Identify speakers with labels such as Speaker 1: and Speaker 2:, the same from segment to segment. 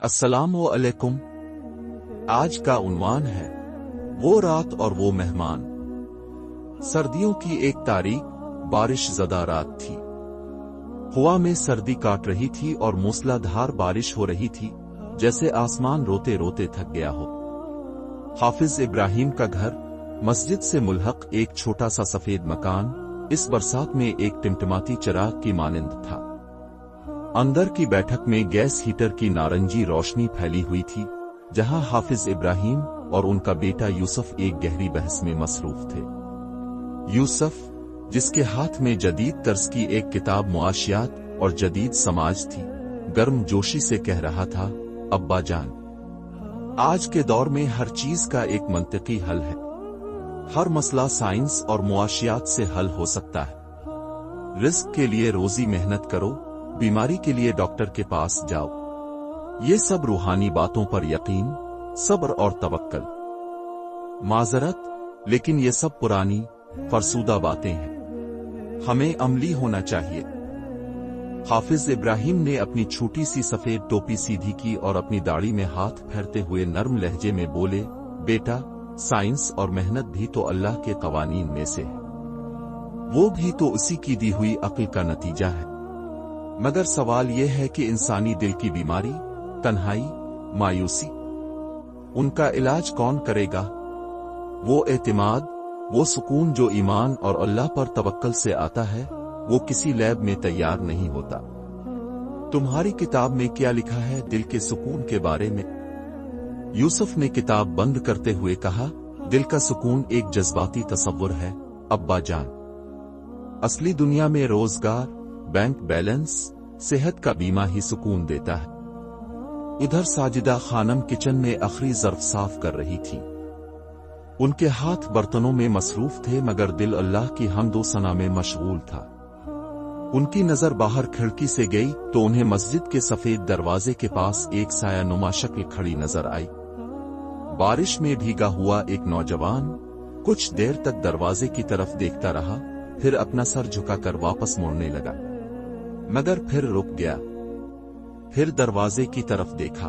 Speaker 1: अस्सलाम वालेकुम। आज का उन्वान है वो रात और वो मेहमान। सर्दियों की एक तारीख बारिश ज़दा रात थी। हवा में सर्दी काट रही थी और मूसलाधार बारिश हो रही थी, जैसे आसमान रोते रोते थक गया हो। हाफिज इब्राहिम का घर मस्जिद से मुल्हक एक छोटा सा सफेद मकान इस बरसात में एक टिमटिमाती चिराग की मानिंद था। अंदर की बैठक में गैस हीटर की नारंगी रोशनी फैली हुई थी, जहां हाफिज इब्राहिम और उनका बेटा यूसुफ एक गहरी बहस में मसरूफ थे। यूसुफ, जिसके हाथ में जदीद तर्ज की एक किताब मुआशियात और जदीद समाज थी, गर्म जोशी से कह रहा था, अब्बा जान, आज के दौर में हर चीज का एक मंतिकी हल है। हर मसला साइंस और मुआशियात से हल हो सकता है। रिस्क के लिए रोजी मेहनत करो, बीमारी के लिए डॉक्टर के पास जाओ। ये सब रूहानी बातों पर यकीन, सब्र और तवक्कल। माजरत, लेकिन ये सब पुरानी फरसूदा बातें हैं। हमें अमली होना चाहिए। हाफिज इब्राहिम ने अपनी छोटी सी सफेद टोपी सीधी की और अपनी दाढ़ी में हाथ फेरते हुए नर्म लहजे में बोले, बेटा, साइंस और मेहनत भी तो अल्लाह के कवानीन में से है। वो भी तो उसी की दी हुई अक्ल का नतीजा है। मगर सवाल यह है कि इंसानी दिल की बीमारी, तन्हाई, मायूसी, उनका इलाज कौन करेगा? वो एतिमाद, वो सुकून जो ईमान और अल्लाह पर तवक्कल से आता है, वो किसी लैब में तैयार नहीं होता। तुम्हारी किताब में क्या लिखा है दिल के सुकून के बारे में? यूसुफ ने किताब बंद करते हुए कहा, दिल का सुकून एक जज्बाती तसव्वुर है अब्बा जान। असली दुनिया में रोजगार, बैंक बैलेंस, सेहत का बीमा ही सुकून देता है। इधर साजिदा खानम किचन में आखिरी ज़र्फ साफ कर रही थी। उनके हाथ बर्तनों में मसरूफ थे, मगर दिल अल्लाह की हम्दो सना में मशगूल था। उनकी नजर बाहर खिड़की से गई तो उन्हें मस्जिद के सफेद दरवाजे के पास एक साया नुमा शक्ल खड़ी नजर आई। बारिश में भीगा हुआ एक नौजवान कुछ देर तक दरवाजे की तरफ देखता रहा, फिर अपना सर झुकाकर वापस मुड़ने लगा, मगर फिर रुक गया। फिर दरवाजे की तरफ देखा।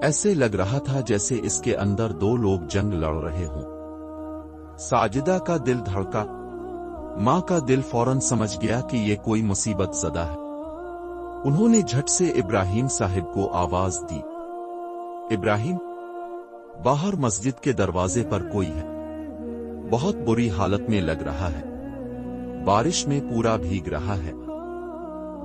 Speaker 1: ऐसे लग रहा था जैसे इसके अंदर दो लोग जंग लड़ रहे हों। साजिदा का दिल धड़का। मां का दिल फौरन समझ गया कि ये कोई मुसीबत ज़दा है। उन्होंने झट से इब्राहिम साहिब को आवाज दी, इब्राहिम, बाहर मस्जिद के दरवाजे पर कोई है, बहुत बुरी हालत में लग रहा है, बारिश में पूरा भीग रहा है।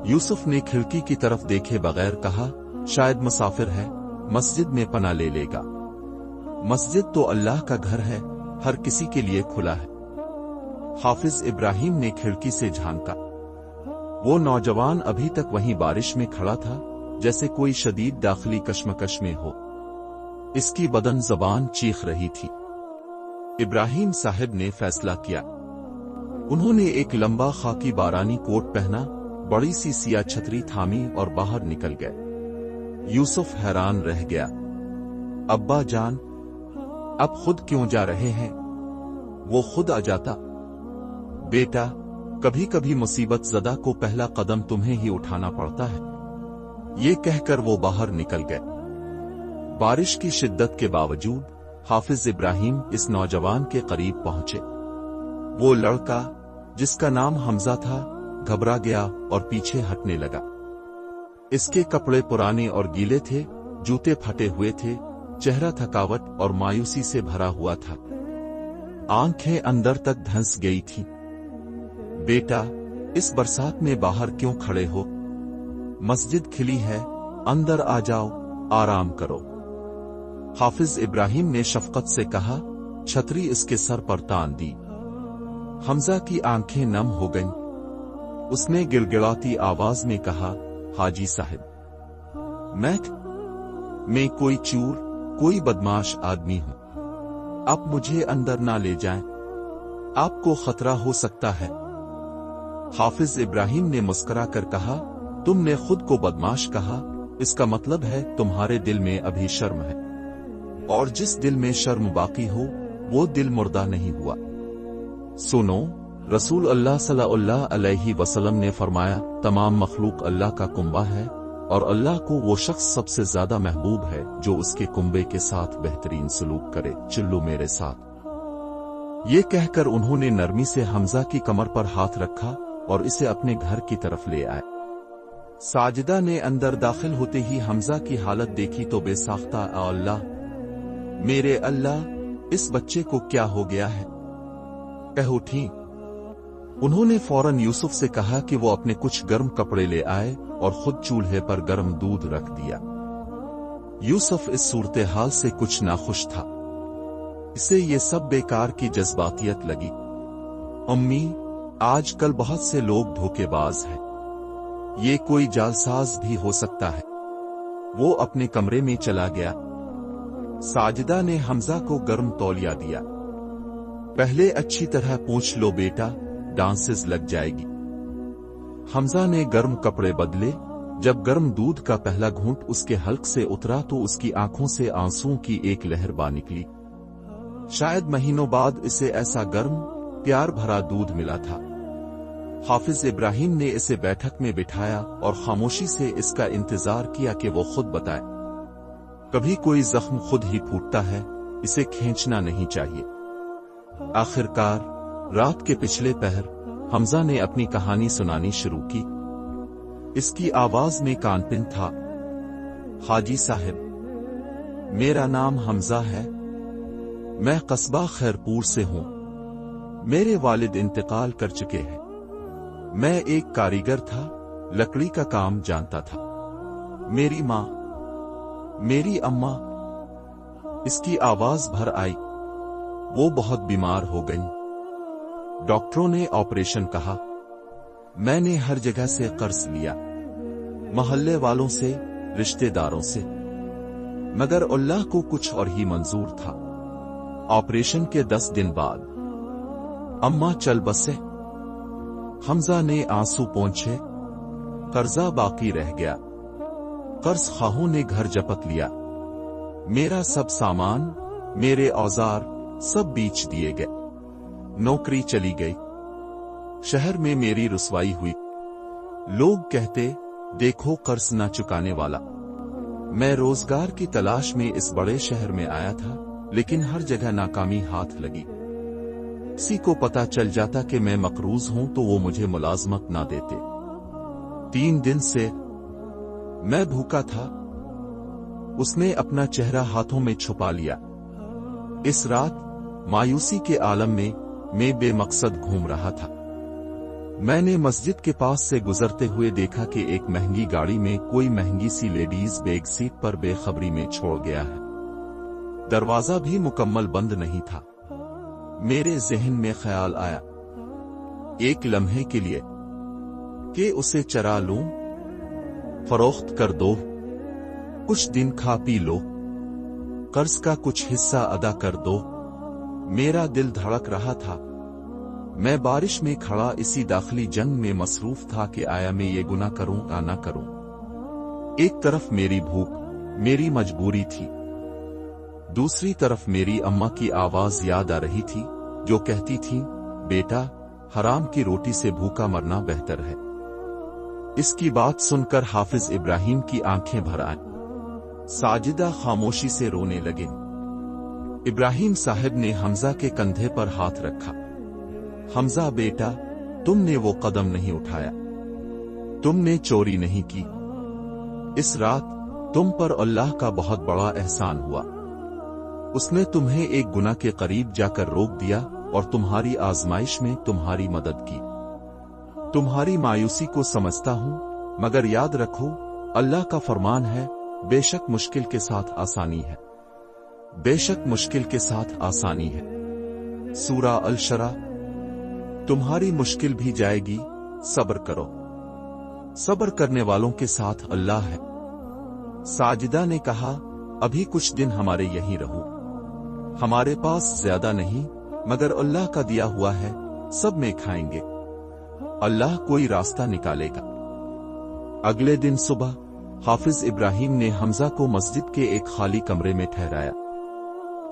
Speaker 1: यूसुफ ने खिड़की की तरफ देखे बगैर कहा, शायद मुसाफिर है, मस्जिद में पनाह ले लेगा। मस्जिद तो अल्लाह का घर है, हर किसी के लिए खुला है। हाफिज इब्राहिम ने खिड़की से झांका। वो नौजवान अभी तक वहीं बारिश में खड़ा था, जैसे कोई शदीद दाखिली कश्मकश में हो। इसकी बदन ज़बान चीख रही थी। इब्राहिम साहब ने फैसला किया। उन्होंने एक लंबा खाकी बारानी कोट पहना, बड़ी सी सिया छतरी थामी और बाहर निकल गए। यूसुफ हैरान रह गया। अब्बा जान, अब खुद क्यों जा रहे हैं? वो खुद आ जाता। बेटा, कभी कभी मुसीबत ज़दा को पहला कदम तुम्हें ही उठाना पड़ता है। ये कहकर वो बाहर निकल गए। बारिश की शिद्दत के बावजूद हाफिज इब्राहिम इस नौजवान के करीब पहुंचे। वो लड़का, जिसका नाम हमजा था, घबरा गया और पीछे हटने लगा। इसके कपड़े पुराने और गीले थे, जूते फटे हुए थे, चेहरा थकावट और मायूसी से भरा हुआ था, आंखें अंदर तक धंस गई थीं। बेटा, इस बरसात में बाहर क्यों खड़े हो? मस्जिद खिली है, अंदर आ जाओ, आराम करो। हाफिज इब्राहिम ने शफकत से कहा। छतरी इसके सर पर तान दी। हमजा की आंखें नम हो गईं। उसने गिड़गिड़ाती आवाज में कहा, हाजी साहब, मैं कोई चूर, कोई बदमाश आदमी हूं। आप मुझे अंदर ना ले जाएं, आपको खतरा हो सकता है। हाफिज इब्राहिम ने मुस्कुरा कर कहा, तुमने खुद को बदमाश कहा, इसका मतलब है तुम्हारे दिल में अभी शर्म है, और जिस दिल में शर्म बाकी हो वो दिल मुर्दा नहीं हुआ। सुनो, रसूल अल्लाह सल्लल्लाहु अलैहि वसल्लम ने फरमाया, तमाम मखलूक अल्लाह का कुंबा है, اور اللہ کو وہ شخص سب سے زیادہ محبوب ہے جو اس کے کنبے کے ساتھ بہترین سلوک کرے، چلو میرے ساتھ۔ یہ کہہ کر انہوں نے نرمی سے حمزہ کی کمر پر ہاتھ رکھا اور اسے اپنے گھر کی طرف لے آئے۔ ساجدہ نے اندر داخل ہوتے ہی حمزہ کی حالت دیکھی تو بے ساختہ اے اللہ، میرے اللہ، اس بچے کو کیا ہو گیا ہے؟ کہہ اٹھیں۔ انہوں نے فوراً یوسف سے کہا کہ وہ اپنے کچھ گرم کپڑے لے آئے اور خود چولہے پر گرم دودھ رکھ دیا۔ یوسف اس صورتحال سے کچھ ناخوش تھا، اسے یہ سب بیکار کی جذباتیت لگی۔ امی، آج کل بہت سے لوگ دھوکے باز ہیں، یہ کوئی جالساز بھی ہو سکتا ہے۔ وہ اپنے کمرے میں چلا گیا۔ ساجدہ نے حمزہ کو گرم تولیہ دیا۔ پہلے اچھی طرح پوچھ لو بیٹا، ڈانسز لگ جائے گی۔ حمزہ نے گرم کپڑے بدلے۔ جب گرم دودھ کا پہلا گھونٹ اس کے حلق سے اترا تو اس کی آنکھوں سے آنسوؤں کی ایک لہر بہہ نکلی۔ شاید مہینوں بعد اسے ایسا گرم، پیار بھرا دودھ ملا تھا۔ حافظ ابراہیم نے اسے بیٹھک میں بٹھایا اور خاموشی سے اس کا انتظار کیا کہ وہ خود بتائے۔ کبھی کوئی زخم خود ہی پھوٹتا ہے، اسے کھینچنا نہیں چاہیے۔ آخرکار رات کے پچھلے پہر حمزہ نے اپنی کہانی سنانی شروع کی۔ اس کی آواز میں کانپن تھا۔ حاجی صاحب، میرا نام حمزہ ہے، میں قصبہ خیرپور سے ہوں۔ میرے والد انتقال کر چکے ہیں۔ میں ایک کاریگر تھا، لکڑی کا کام جانتا تھا۔ میری ماں، میری اماں، اس کی آواز بھر آئی، وہ بہت بیمار ہو گئیں۔ ڈاکٹروں نے آپریشن کہا۔ میں نے ہر جگہ سے قرض لیا، محلے والوں سے، رشتہ داروں سے، مگر اللہ کو کچھ اور ہی منظور تھا۔ آپریشن کے 10 دن بعد اماں چل بسے۔ حمزہ نے آنسو پونچھے۔ قرضہ باقی رہ گیا۔ قرض خواہوں نے گھر جپت لیا۔ میرا سب سامان، میرے اوزار سب بیچ دیے گئے۔ نوکری چلی گئی۔ شہر میں میری رسوائی ہوئی۔ لوگ کہتے، دیکھو قرض نہ چکانے والا۔ میں روزگار کی تلاش میں اس بڑے شہر میں آیا تھا، لیکن ہر جگہ ناکامی ہاتھ لگی۔ کسی کو پتہ چل جاتا کہ میں مقروض ہوں تو وہ مجھے ملازمت نہ دیتے۔ 3 دن سے میں بھوکا تھا۔ اس نے اپنا چہرہ ہاتھوں میں چھپا لیا۔ اس رات مایوسی کے عالم میں بے مقصد گھوم رہا تھا۔ میں نے مسجد کے پاس سے گزرتے ہوئے دیکھا کہ ایک مہنگی گاڑی میں کوئی مہنگی سی لیڈیز بیگ سیٹ پر بے خبری میں چھوڑ گیا ہے۔ دروازہ بھی مکمل بند نہیں تھا۔ میرے ذہن میں خیال آیا، ایک لمحے کے لیے، کہ اسے چرا لوں، فروخت کر دو، کچھ دن کھا پی لو، قرض کا کچھ حصہ ادا کر دو۔ میرا دل دھڑک رہا تھا۔ میں بارش میں کھڑا اسی داخلی جنگ میں مصروف تھا کہ آیا میں یہ گناہ کروں یا نہ کروں۔ ایک طرف میری بھوک، میری مجبوری تھی، دوسری طرف میری اماں کی آواز یاد آ رہی تھی جو کہتی تھی، بیٹا، حرام کی روٹی سے بھوکا مرنا بہتر ہے۔ اس کی بات سن کر حافظ ابراہیم کی آنکھیں بھر آئیں۔ ساجدہ خاموشی سے رونے لگے۔ ابراہیم صاحب نے حمزہ کے کندھے پر ہاتھ رکھا۔ حمزہ بیٹا، تم نے وہ قدم نہیں اٹھایا، تم نے چوری نہیں کی۔ اس رات تم پر اللہ کا بہت بڑا احسان ہوا۔ اس نے تمہیں ایک گناہ کے قریب جا کر روک دیا اور تمہاری آزمائش میں تمہاری مدد کی۔ تمہاری مایوسی کو سمجھتا ہوں، مگر یاد رکھو، اللہ کا فرمان ہے، بے شک مشکل کے ساتھ آسانی ہے، بے شک مشکل کے ساتھ آسانی ہے۔ سورہ الشرح۔ تمہاری مشکل بھی جائے گی، صبر کرو، صبر کرنے والوں کے ساتھ اللہ ہے۔ ساجدہ نے کہا، ابھی کچھ دن ہمارے یہیں رہو، ہمارے پاس زیادہ نہیں، مگر اللہ کا دیا ہوا ہے، سب میں کھائیں گے، اللہ کوئی راستہ نکالے گا۔ اگلے دن صبح حافظ ابراہیم نے حمزہ کو مسجد کے ایک خالی کمرے میں ٹھہرایا۔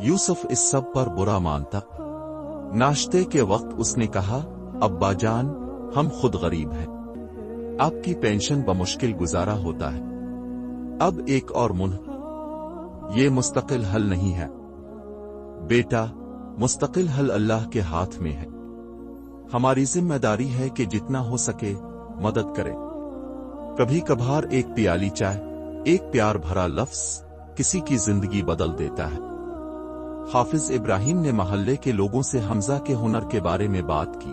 Speaker 1: یوسف اس سب پر برا مانتا۔ ناشتے کے وقت اس نے کہا، ابا جان، ہم خود غریب ہیں، آپ کی پینشن بمشکل گزارا ہوتا ہے، अब एक और मुन्ह, ये मुस्तकिल हल नहीं है बेटा, मुस्तकिल हल अल्लाह के हाथ में है। हमारी जिम्मेदारी है कि जितना हो सके मदद करें। कभी कभार एक प्याली चाय, एक प्यार भरा लफ्ज किसी की जिंदगी बदल देता है। हाफिज इब्राहिम ने मोहल्ले के लोगों से हमजा के हुनर के बारे में बात की।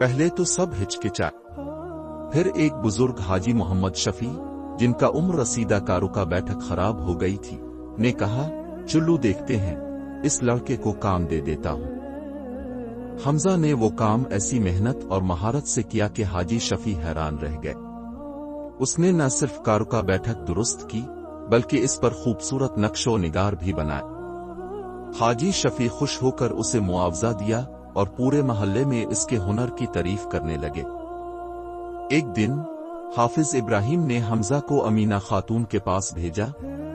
Speaker 1: पहले तो सब हिचकिचाए, फिर एक बुजुर्ग हाजी मोहम्मद शफी, जिनका उम्र रसीदा कारुका बैठक खराब हो गई थी, ने कहा, चुल्लू देखते हैं, इस लड़के को काम दे देता हूं। हमजा ने वो काम ऐसी मेहनत और महारत से किया कि हाजी शफी हैरान रह गए। उसने न सिर्फ कारुका बैठक दुरुस्त की, बल्कि इस पर खूबसूरत नक्शो निगार भी बनाए। हाजी शफी खुश होकर उसे मुआवजा दिया और पूरे मोहल्ले में इसके हुनर की तारीफ करने लगे। एक दिन हाफिज इब्राहिम ने हमजा को अमीना खातून के पास भेजा,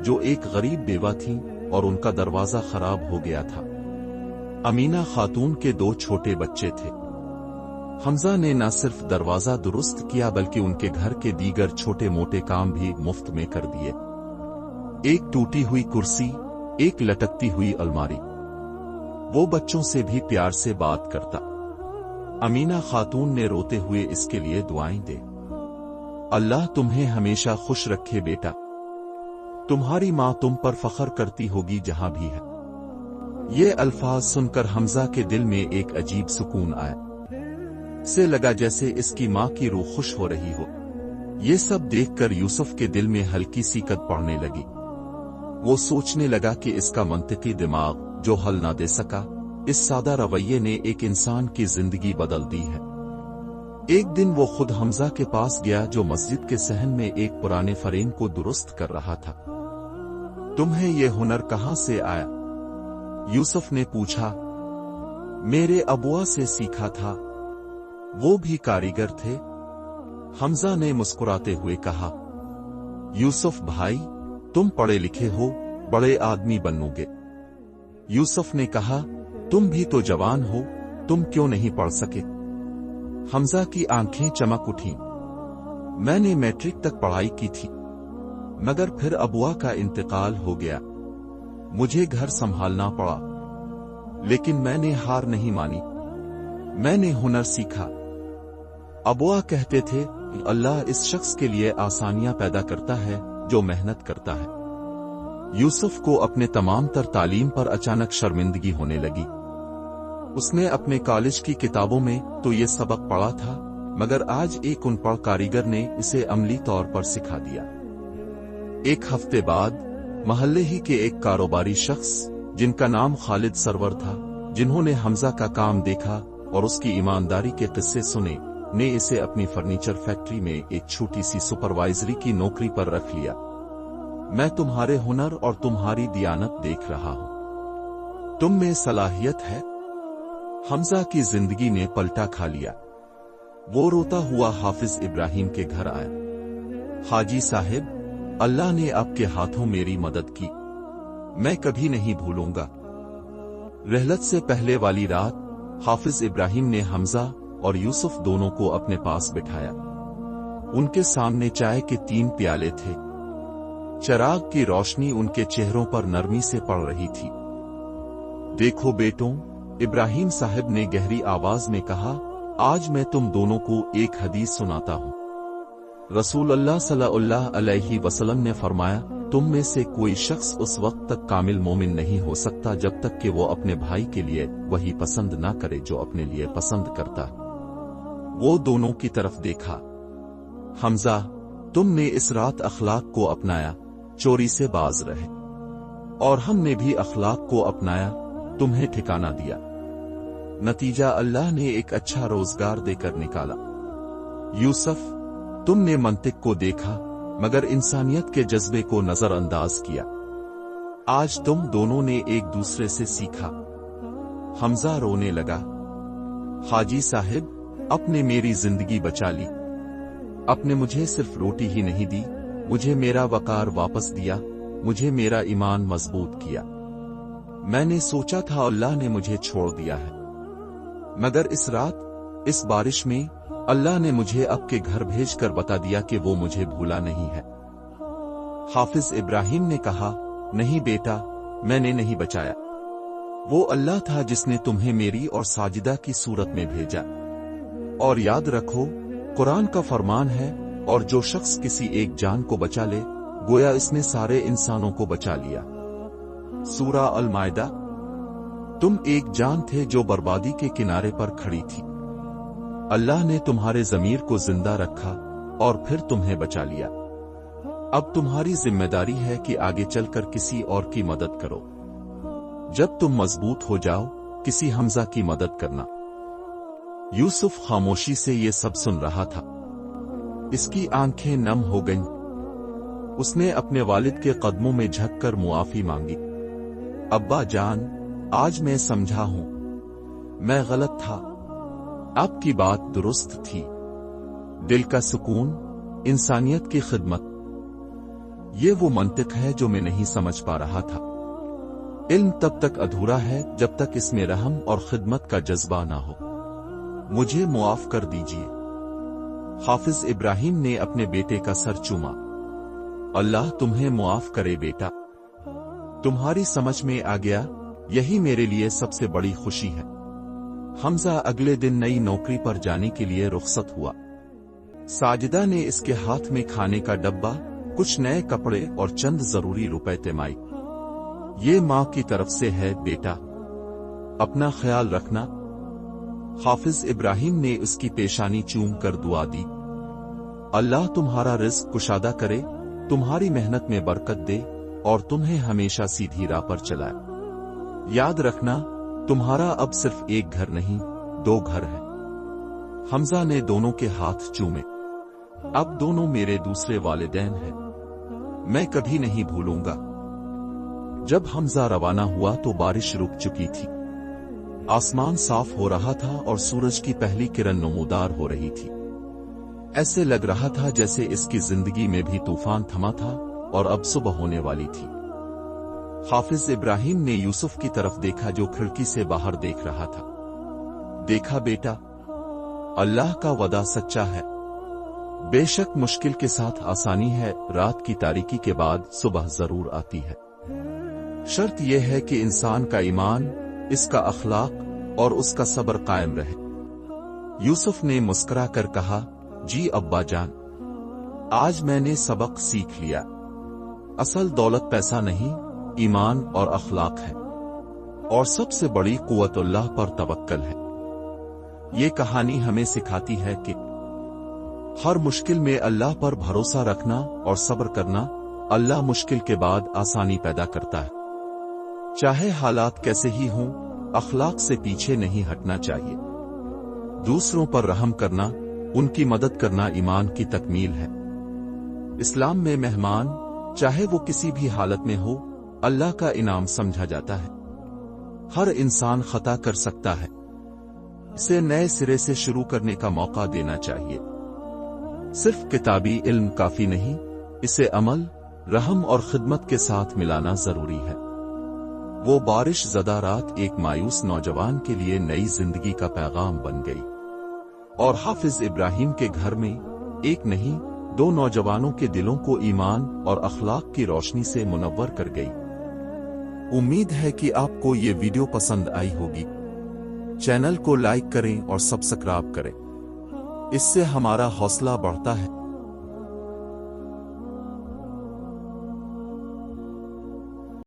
Speaker 1: जो एक गरीब बेवा थी और उनका दरवाजा खराब हो गया था। अमीना खातून के 2 छोटे बच्चे थे। हमजा ने न सिर्फ दरवाजा दुरुस्त किया, बल्कि उनके घर के दीगर छोटे मोटे काम भी मुफ्त में कर दिए। एक टूटी हुई कुर्सी, एक लटकती हुई अलमारी। वो बच्चों से भी प्यार से बात करता। अमीना खातून ने रोते हुए इसके लिए दुआएं दे। अल्लाह तुम्हें हमेशा खुश रखे बेटा, तुम्हारी मां तुम पर फख्र करती होगी जहां भी है। ये अल्फाज सुनकर हमजा के दिल में एक अजीब सुकून आया। से लगा जैसे इसकी मां की रूह खुश हो रही हो। ये सब देखकर यूसुफ के दिल में हल्की सी कद पड़ने लगी। वो सोचने लगा कि इसका मंतिकी दिमाग जो हल ना दे सका, इस सादा रवैये ने एक इंसान की जिंदगी बदल दी है। एक दिन वो खुद हमजा के पास गया, जो मस्जिद के सहन में एक पुराने फरेम को दुरुस्त कर रहा था। तुम्हें ये हुनर कहां से आया? यूसुफ ने पूछा। मेरे अबुआ से सीखा था, वो भी कारीगर थे। हमजा ने मुस्कुराते हुए कहा। यूसुफ भाई, तुम पढ़े लिखे हो, बड़े आदमी बनोगे। यूसुफ ने कहा, तुम भी तो जवान हो, तुम क्यों नहीं पढ़ सके? हमजा की आंखें चमक उठीं। मैंने मैट्रिक तक पढ़ाई की थी, मगर फिर अबुआ का इंतकाल हो गया। मुझे घर संभालना पड़ा, लेकिन मैंने हार नहीं मानी। मैंने हुनर सीखा। अबुआ कहते थे, अल्लाह इस शख्स के लिए आसानियां पैदा करता है जो मेहनत करता है। यूसुफ को अपने तमाम तर तालीम पर अचानक शर्मिंदगी होने लगी। उसने अपने कॉलेज की किताबों में तो ये सबक पढ़ा था, मगर आज एक अनपढ़ कारीगर ने इसे अमली तौर पर सिखा दिया। एक हफ्ते बाद मोहल्ले ही के एक कारोबारी शख्स, जिनका नाम खालिद सरवर था, जिन्होंने हमजा का काम देखा और उसकी ईमानदारी के किस्से सुने, ने इसे अपनी फर्नीचर फैक्ट्री में एक छोटी सी सुपरवाइजरी की नौकरी पर रख लिया। मैं तुम्हारे हुनर और तुम्हारी दियानत देख रहा हूं, तुम में सलाहियत है। हमजा की जिंदगी ने पलटा खा लिया। वो रोता हुआ हाफिज इब्राहिम के घर आया। हाजी साहिब, अल्लाह ने आपके हाथों मेरी मदद की, मैं कभी नहीं भूलूंगा। रहलत से पहले वाली रात हाफिज इब्राहिम ने हमजा और यूसुफ दोनों को अपने पास बिठाया। उनके सामने चाय के 3 प्याले थे। चिराग की रोशनी उनके चेहरों पर नरमी से पड़ रही थी। देखो बेटों, इब्राहिम साहब ने गहरी आवाज में कहा, आज मैं तुम दोनों को एक हदीस सुनाता हूं। रसूल अल्लाह सल्लल्लाहु अलैहि वसल्लम ने फरमाया, तुम में से कोई शख्स उस वक्त तक कामिल मोमिन नहीं हो सकता जब तक कि वो अपने भाई के लिए वही पसंद ना करे जो अपने लिए पसंद करता। वो दोनों की तरफ देखा। हमजा, तुमने इस रात अखलाक को अपनाया, चोरी से बाज रहे, और हमने भी अखलाक को अपनाया, तुम्हें ठिकाना दिया। नतीजा अल्लाह ने एक अच्छा रोजगार देकर निकाला। यूसुफ, तुमने मंतिक को देखा, मगर इंसानियत के जज्बे को नजरअंदाज किया। आज तुम दोनों ने एक दूसरे से सीखा। हमजा रोने लगा। हाजी साहिब, आपने मेरी जिंदगी बचा ली। आपने मुझे सिर्फ रोटी ही नहीं दी, मुझे मेरा वकार वापस दिया, मुझे मेरा ईमान मजबूत किया। मैंने सोचा था अल्लाह ने मुझे छोड़ दिया है, मगर इस रात, इस बारिश में अल्लाह ने मुझे आपके घर भेजकर बता दिया कि वो मुझे भूला नहीं है। हाफिज इब्राहिम ने कहा, नहीं बेटा, मैंने नहीं बचाया। वो अल्लाह था जिसने तुम्हें मेरी और साजिदा की सूरत में भेजा। और याद रखो, कुरान का फरमान है, और जो शख्स किसी एक जान को बचा ले, गोया इसने सारे इंसानों को बचा लिया। सूरा अल माइदा। तुम एक जान थे जो बर्बादी के किनारे पर खड़ी थी। अल्लाह ने तुम्हारे ज़मीर को जिंदा रखा और फिर तुम्हें बचा लिया। अब तुम्हारी जिम्मेदारी है कि आगे चलकर किसी और की मदद करो। जब तुम मजबूत हो जाओ, किसी हमजा की मदद करना। यूसुफ खामोशी से ये सब सुन रहा था। इसकी आंखें नम हो गईं। उसने अपने वालिद के कदमों में झुककर मुआफी मांगी। अब्बा जान, आज मैं समझा हूं, मैं गलत था। आपकी बात दुरुस्त थी। दिल का सुकून, इंसानियत की खिदमत, ये वो मंतिक है जो मैं नहीं समझ पा रहा था। इल्म तब तक अधूरा है जब तक इसमें रहम और खिदमत का जज्बा ना हो। मुझे मुआफ कर दीजिए। हाफिज इब्राहिम ने अपने बेटे का सर चूमा। अल्लाह तुम्हें मुआफ करे बेटा। तुम्हारी समझ में आ गया, यही मेरे लिए सबसे बड़ी खुशी है। हमजा अगले दिन नई नौकरी पर जाने के लिए रुखसत हुआ। साजिदा ने इसके हाथ में खाने का डब्बा, कुछ नए कपड़े और चंद जरूरी रुपए तिमाई। ये माँ की तरफ से है बेटा, अपना ख्याल रखना। हाफिज इब्राहिम ने उसकी पेशानी चूम कर दुआ दी। अल्लाह तुम्हारा रिज़्क कुशादा करे, तुम्हारी मेहनत में बरकत दे और तुम्हें हमेशा सीधी राह पर चलाए। याद रखना, तुम्हारा अब सिर्फ एक घर नहीं, 2 घर हैं। हमजा ने दोनों के हाथ चूमे। अब दोनों मेरे दूसरे वालिदैन हैं, मैं कभी नहीं भूलूंगा। जब हमजा रवाना हुआ तो बारिश रुक चुकी थी। आसमान साफ हो रहा था और सूरज की पहली किरण नमूदार हो रही थी। ऐसे लग रहा था जैसे इसकी जिंदगी में भी तूफान थमा था और अब सुबह होने वाली थी। हाफिज इब्राहिम ने यूसुफ की तरफ देखा जो खिड़की से बाहर देख रहा था। देखा बेटा, अल्लाह का वदा सच्चा है। बेशक मुश्किल के साथ आसानी है, रात की तारीकी के बाद सुबह जरूर आती है। शर्त यह है कि इंसान का ईमान, इसका अखलाक और उसका सब्र कायम रहे। यूसुफ ने मुस्कुरा कर कहा, जी अब्बा जान, आज मैंने सबक सीख लिया। असल दौलत पैसा नहीं, ईमान और अखलाक है, और सबसे बड़ी कुव्वत अल्लाह पर तवक्कल है। ये कहानी हमें सिखाती है कि हर मुश्किल में अल्लाह पर भरोसा रखना और सब्र करना। अल्लाह मुश्किल के बाद आसानी पैदा करता है। चाहे हालात कैसे ही हों, अखलाक से पीछे नहीं हटना चाहिए। दूसरों पर रहम करना, उनकी मदद करना ईमान की तकमील है। इस्लाम में मेहमान, चाहे वो किसी भी हालत में हो, अल्लाह का इनाम समझा जाता है। हर इंसान खता कर सकता है, इसे नए सिरे से शुरू करने का मौका देना चाहिए। सिर्फ किताबी इल्म काफी नहीं, इसे अमल, रहम और खिदमत के साथ मिलाना जरूरी है। वो बारिश ज़दा रात एक मायूस नौजवान के लिए नई जिंदगी का पैगाम बन गई, और हाफिज इब्राहिम के घर में एक नहीं 2 नौजवानों के दिलों को ईमान और अखलाक की रोशनी से मुनव्वर कर गई। उम्मीद है कि आपको ये वीडियो पसंद आई होगी। चैनल को लाइक करें और सब्सक्राइब करें, इससे हमारा हौसला बढ़ता है।